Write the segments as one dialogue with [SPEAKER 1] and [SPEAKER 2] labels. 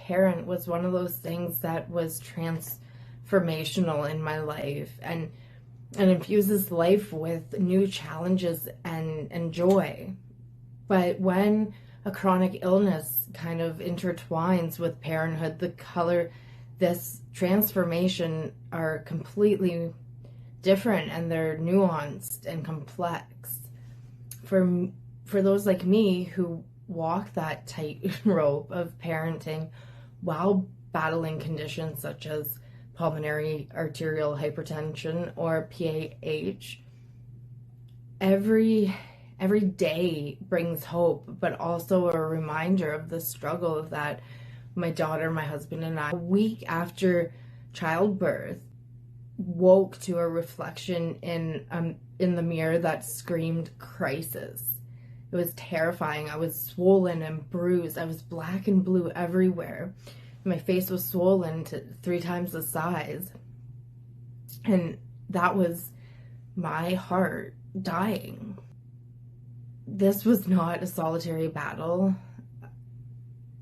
[SPEAKER 1] parent was one of those things that was transformational in my life and infuses life with new challenges and joy. But when a chronic illness kind of intertwines with parenthood, this transformation are completely different, and they're nuanced and complex. For those like me who walk that tightrope of parenting while battling conditions such as pulmonary arterial hypertension or PAH, every day brings hope, but also a reminder of the struggle that my daughter, my husband, and I, a week after childbirth, woke to a reflection in the mirror that screamed crisis. It was terrifying. I was swollen and bruised. I was black and blue everywhere. My face was swollen to 3 times the size. And that was my heart dying. This was not a solitary battle.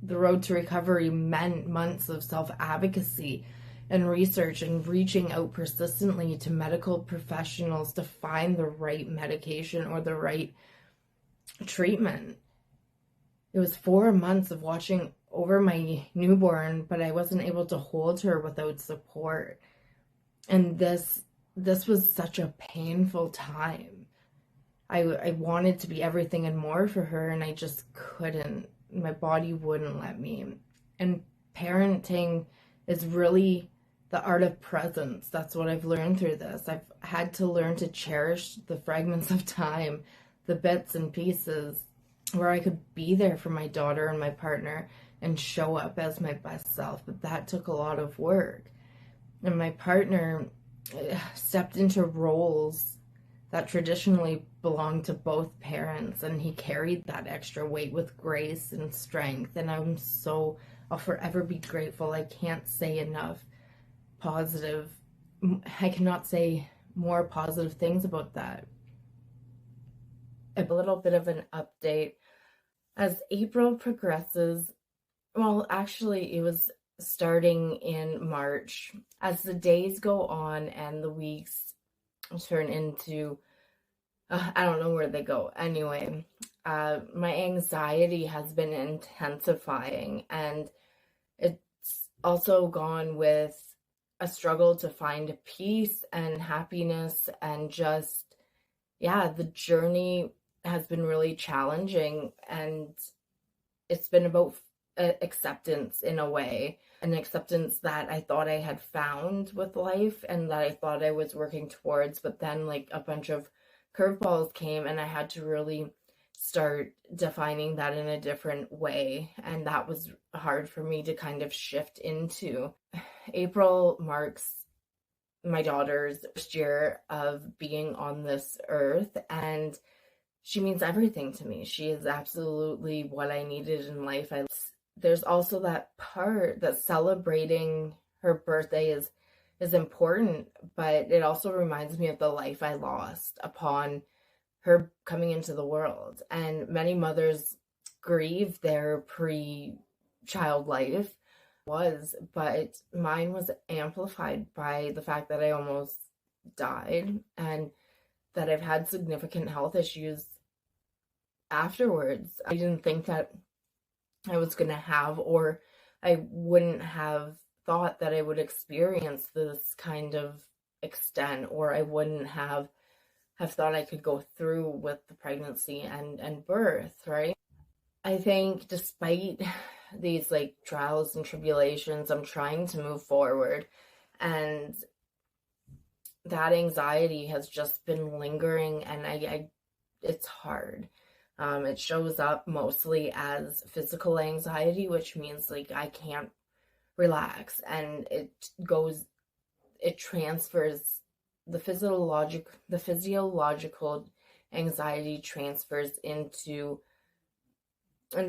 [SPEAKER 1] The road to recovery meant months of self-advocacy and research and reaching out persistently to medical professionals to find the right medication or the right treatment. It was 4 months of watching over my newborn, but I wasn't able to hold her without support. And this was such a painful time. I wanted to be everything and more for her, and I just couldn't. My body wouldn't let me. And parenting is really the art of presence. That's what I've learned through this. I've had to learn to cherish the fragments of time, the bits and pieces where I could be there for my daughter and my partner and show up as my best self. But that took a lot of work. And my partner stepped into roles that traditionally belonged to both parents, and he carried that extra weight with grace and strength. And I'll forever be grateful. I can't say enough I cannot say more positive things about that. A little bit of an update. As April progresses, well, actually it was starting in March. As the days go on and the weeks turn into, I don't know where they go. Anyway, my anxiety has been intensifying, and it's also gone with a struggle to find peace and happiness, and just, the journey has been really challenging, and it's been about acceptance in a way, an acceptance that I thought I had found with life and that I thought I was working towards, but then like a bunch of curveballs came and I had to really start defining that in a different way, and that was hard for me to kind of shift into. April marks my daughter's first year of being on this earth, and she means everything to me. She is absolutely what I needed in life. There's also that part that celebrating her birthday is important, but it also reminds me of the life I lost upon her coming into the world. And many mothers grieve their pre-child life, but mine was amplified by the fact that I almost died and that I've had significant health issues afterwards. I didn't think that I was going to have, or I wouldn't have thought that I would experience this kind of extent, or I wouldn't have thought I could go through with the pregnancy and birth, right? I think despite these like trials and tribulations, I'm trying to move forward, and that anxiety has just been lingering, and it's hard. It shows up mostly as physical anxiety, which means like I can't relax, and it transfers the physiological anxiety transfers into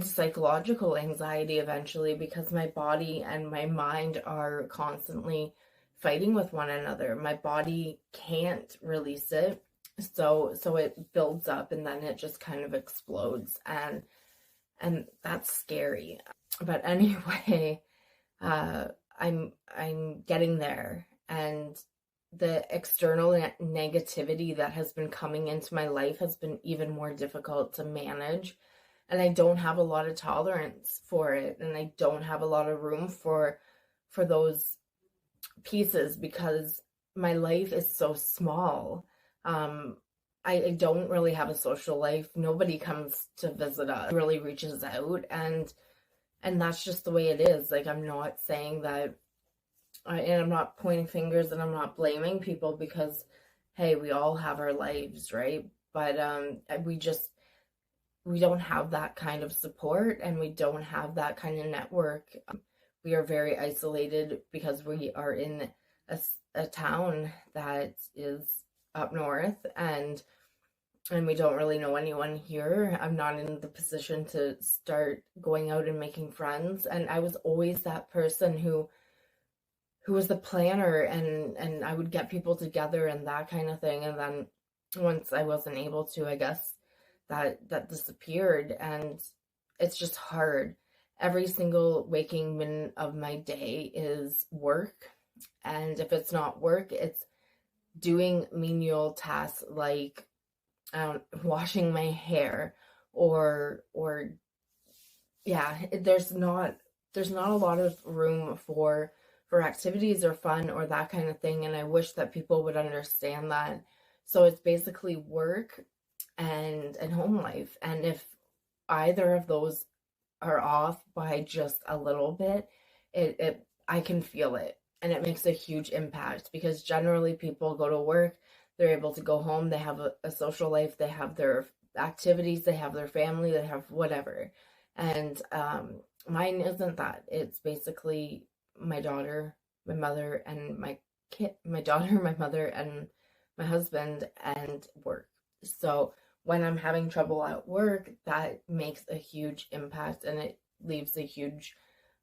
[SPEAKER 1] psychological anxiety eventually, because my body and my mind are constantly fighting with one another. My body can't release it, so it builds up and then it just kind of explodes, and that's scary. But anyway, uh, I'm getting there, and the external negativity that has been coming into my life has been even more difficult to manage, and I don't have a lot of tolerance for it, and I don't have a lot of room for those pieces because my life is so small. Um, I don't really have a social life. Nobody comes to visit us, really reaches out, and that's just the way it is. Like, I'm not saying that, and I'm not pointing fingers, and I'm not blaming people because, hey, we all have our lives, right? But we don't have that kind of support, and we don't have that kind of network. We are very isolated because we are in a town that is up north, and we don't really know anyone here. I'm not in the position to start going out and making friends, and I was always that person who was the planner, and I would get people together and that kind of thing. And then once I wasn't able to, I guess that disappeared, and it's just hard. Every single waking minute of my day is work, and if it's not work, it's doing menial tasks like washing my hair, or yeah, there's not a lot of room for activities or fun or that kind of thing, and I wish that people would understand that. So it's basically work and home life, and if either of those are off by just a little bit, it I can feel it, and it makes a huge impact because generally people go to work, they're able to go home, they have a social life, they have their activities, they have their family, they have whatever. And mine isn't that. It's basically my daughter, my mother, and my kid, my daughter, my mother, and my husband, and work. So when I'm having trouble at work, that makes a huge impact, and it leaves a huge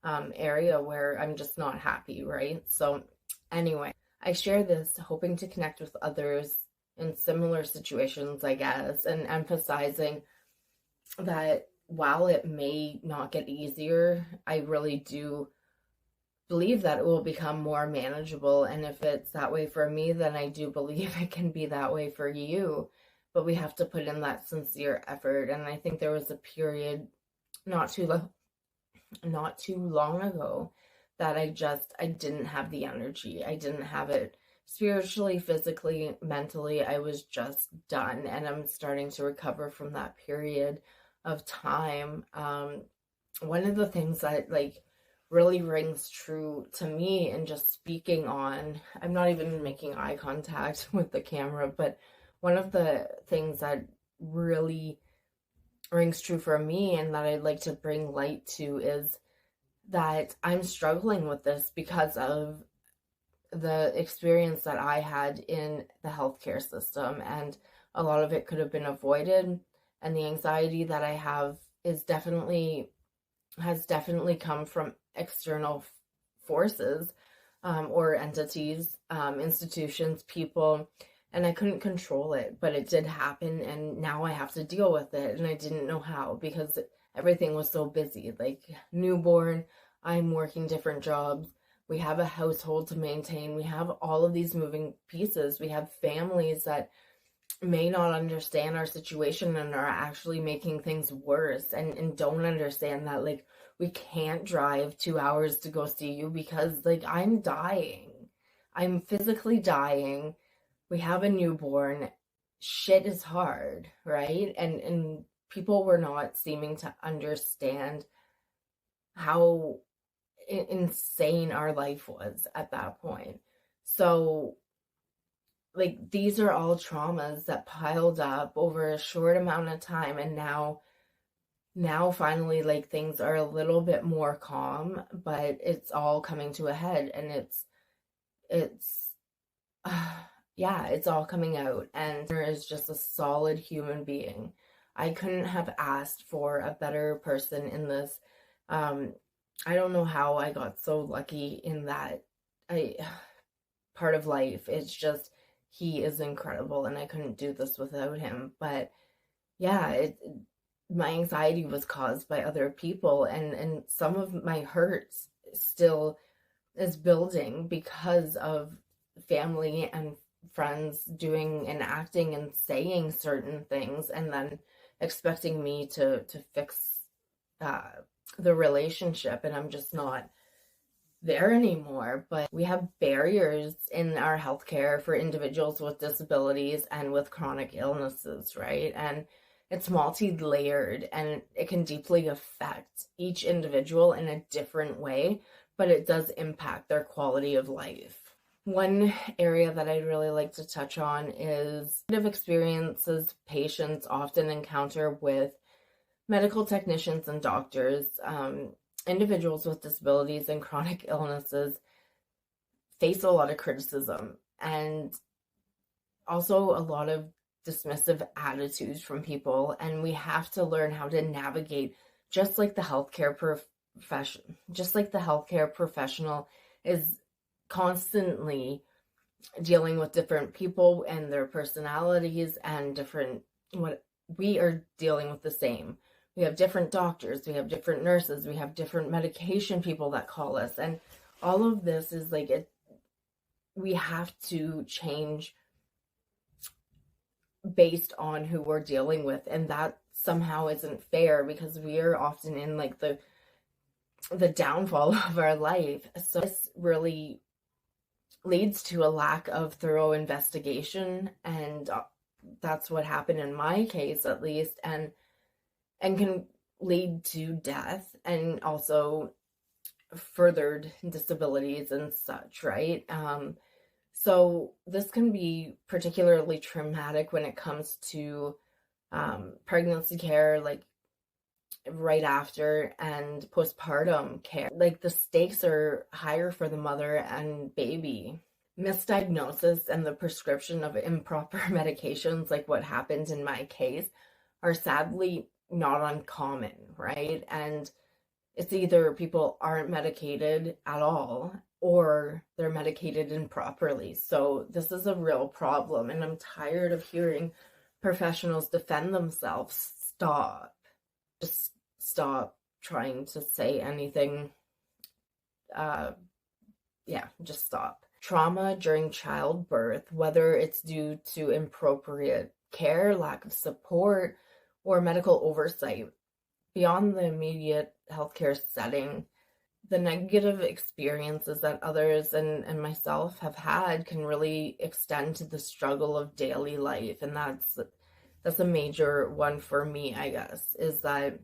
[SPEAKER 1] area where I'm just not happy, right? So, anyway, I share this hoping to connect with others in similar situations, I guess, and emphasizing that while it may not get easier, I really do believe that it will become more manageable. And if it's that way for me, then I do believe it can be that way for you. But we have to put in that sincere effort. And I think there was a period not too not too long ago that I didn't have the energy. I didn't have it spiritually, physically, mentally. I was just done, and I'm starting to recover from that period of time. One of the things that like really rings true to me, and just speaking on, I'm not even making eye contact with the camera, but one of the things that really rings true for me and that I'd like to bring light to is that I'm struggling with this because of the experience that I had in the healthcare system, and a lot of it could have been avoided, and the anxiety that I have is definitely has definitely come from external forces, or entities, institutions, people, and I couldn't control it, but it did happen, and now I have to deal with it, and I didn't know how because everything was so busy. Like, newborn, I'm working different jobs, we have a household to maintain, we have all of these moving pieces, we have families that may not understand our situation and are actually making things worse, and don't understand that, like, we can't drive 2 hours to go see you because, like, I'm dying. I'm physically dying. We have a newborn. Shit is hard, right? And people were not seeming to understand how insane our life was at that point. So, like, these are all traumas that piled up over a short amount of time, and now finally, like, things are a little bit more calm, but it's all coming to a head, and it's yeah, it's all coming out, and there is just a solid human being. I couldn't have asked for a better person in this. I don't know how I got so lucky in that I part of life. It's just, he is incredible, and I couldn't do this without him. But yeah, my anxiety was caused by other people, and some of my hurts still is building because of family and friends doing and acting and saying certain things, and then expecting me to fix the relationship, and I'm just not there anymore. But we have barriers in our healthcare for individuals with disabilities and with chronic illnesses, right? And it's multi-layered, and it can deeply affect each individual in a different way, but it does impact their quality of life. One area that I'd really like to touch on is negative experiences patients often encounter with medical technicians and doctors. Individuals with disabilities and chronic illnesses face a lot of criticism and also a lot of dismissive attitudes from people, and we have to learn how to navigate, just like the healthcare professional is constantly dealing with different people and their personalities and different, what we are dealing with the same. We have different doctors, we have different nurses, we have different medication people that call us, and all of this is like it. We have to change based on who we're dealing with, and that somehow isn't fair because we are often in like the downfall of our life. So this really leads to a lack of thorough investigation, and that's what happened in my case, at least, and can lead to death and also furthered disabilities and such, right? So this can be particularly traumatic when it comes to pregnancy care, like right after, and postpartum care. Like the stakes are higher for the mother and baby. Misdiagnosis and the prescription of improper medications, like what happened in my case, are sadly not uncommon, right? And it's either people aren't medicated at all or they're medicated improperly. So this is a real problem, and I'm tired of hearing professionals defend themselves. Stop. Just stop trying to say anything. Just stop. Trauma during childbirth, whether it's due to inappropriate care, lack of support, or medical oversight, beyond the immediate healthcare setting, the negative experiences that others and myself have had can really extend to the struggle of daily life. And that's a major one for me, I guess, is that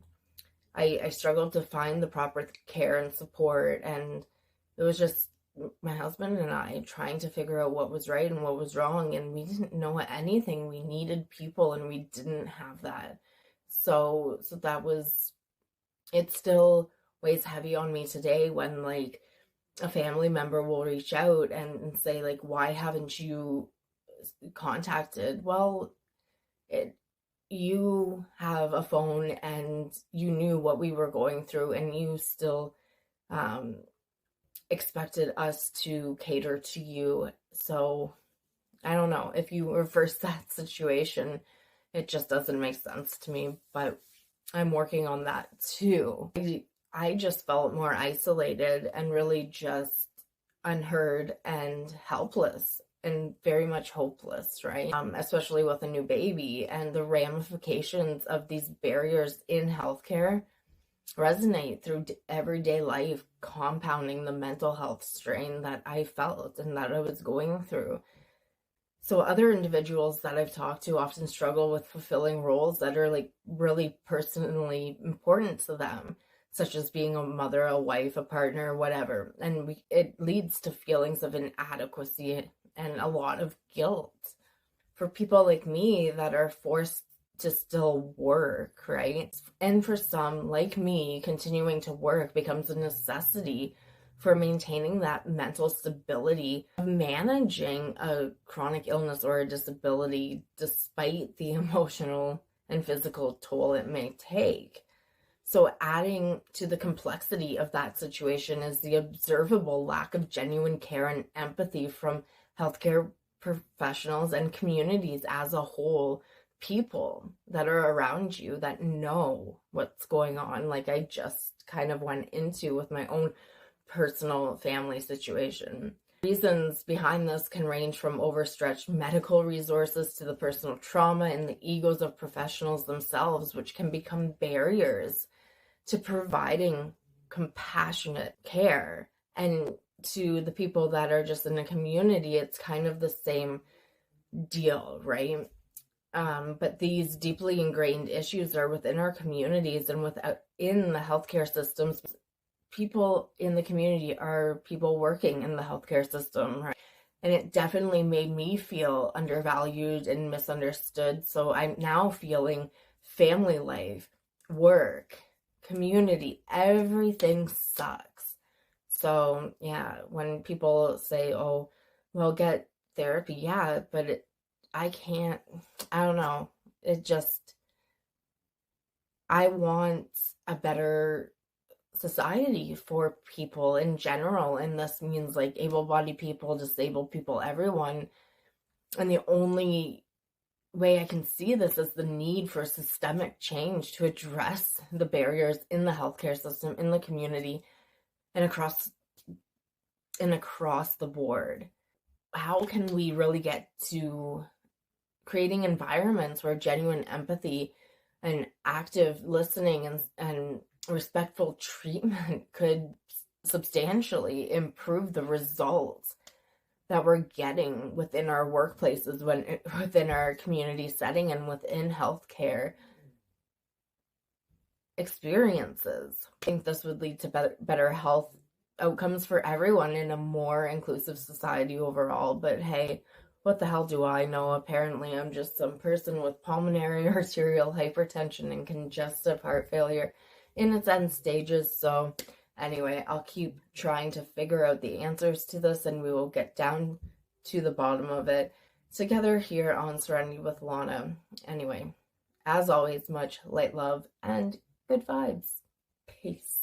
[SPEAKER 1] I struggled to find the proper care and support, and it was just my husband and I trying to figure out what was right and what was wrong, and we didn't know anything. We needed people, and we didn't have that. So that was, it still weighs heavy on me today when like a family member will reach out and say like, why haven't you contacted? Well, you have a phone and you knew what we were going through, and you still expected us to cater to you. So I don't know, if you reverse that situation, it just doesn't make sense to me, but I'm working on that too. I just felt more isolated and really just unheard and helpless and very much hopeless, right? Especially with a new baby, and the ramifications of these barriers in healthcare resonate through everyday life, compounding the mental health strain that I felt and that I was going through. So other individuals that I've talked to often struggle with fulfilling roles that are like really personally important to them, such as being a mother, a wife, a partner, whatever. And it leads to feelings of inadequacy and a lot of guilt for people like me that are forced to still work, right? And for some, like me, continuing to work becomes a necessity for maintaining that mental stability of managing a chronic illness or a disability, despite the emotional and physical toll it may take. So adding to the complexity of that situation is the observable lack of genuine care and empathy from healthcare professionals and communities as a whole, people that are around you that know what's going on, like I just kind of went into with my own personal family situation. Reasons behind this can range from overstretched medical resources to the personal trauma and the egos of professionals themselves, which can become barriers to providing compassionate care. And to the people that are just in the community, it's kind of the same deal, right? But these deeply ingrained issues are within our communities and in the healthcare systems. People in the community are people working in the healthcare system, right? And it definitely made me feel undervalued and misunderstood. So I'm now feeling family life, work, community, everything sucks. So yeah, when people say, oh, well, get therapy, yeah, but I can't, I don't know. I want a better society for people in general. And this means like able-bodied people, disabled people, everyone. And the only way I can see this is the need for systemic change to address the barriers in the healthcare system, in the community, and across the board. How can we really get to creating environments where genuine empathy and active listening and respectful treatment could substantially improve the results that we're getting within our workplaces, within our community setting, and within healthcare experiences? I think this would lead to better health outcomes for everyone in a more inclusive society overall. But hey, what the hell do I know? Apparently, I'm just some person with pulmonary arterial hypertension and congestive heart failure in its end stages. So anyway, I'll keep trying to figure out the answers to this, and we will get down to the bottom of it together here on Serenity with Lawna. Anyway, as always, much light, love, and good vibes. Peace.